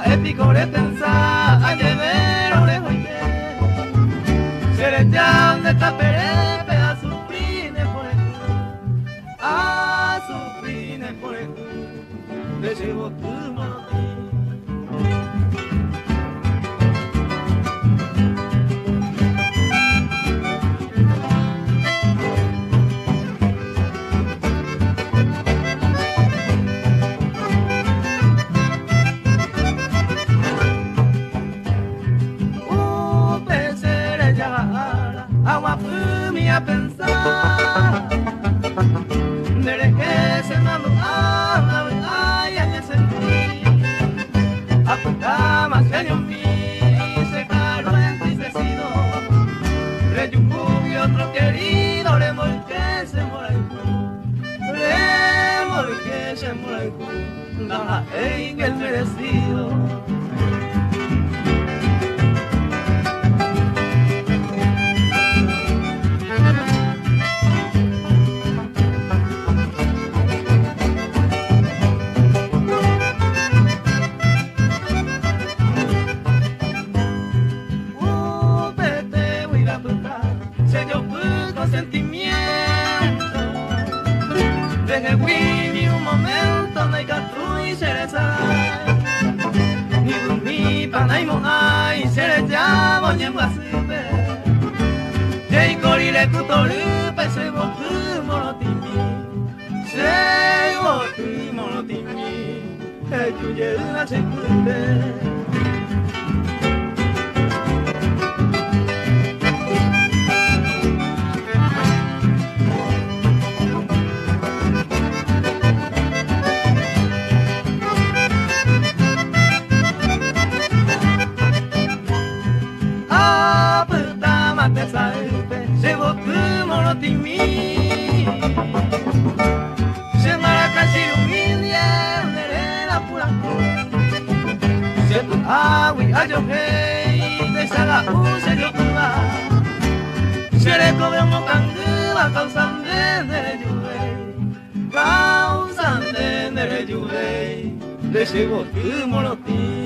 epicole pensar a llevar orejo y se le llaman de taperepe a sufrir por a sufrir por le llevo tu monotín. Agua fumi a pensar desde que se mandó a ya sentí a tu cama se mi se caro entristecido reyungu y otro querido le molque se moraiku nada en el merecido. Desde Winnie un momento no hay que y se les ni dormí para y monai se les llama y en guasipe y cori le cutorupe se botu monotimi yuye una se cute. Llevo tu monotimi se maracashi humilde nerera pura se tu agui ayo hei de saga se yo tuba se le cobre un canguba causan de nere yuei le llevo tu monotimi.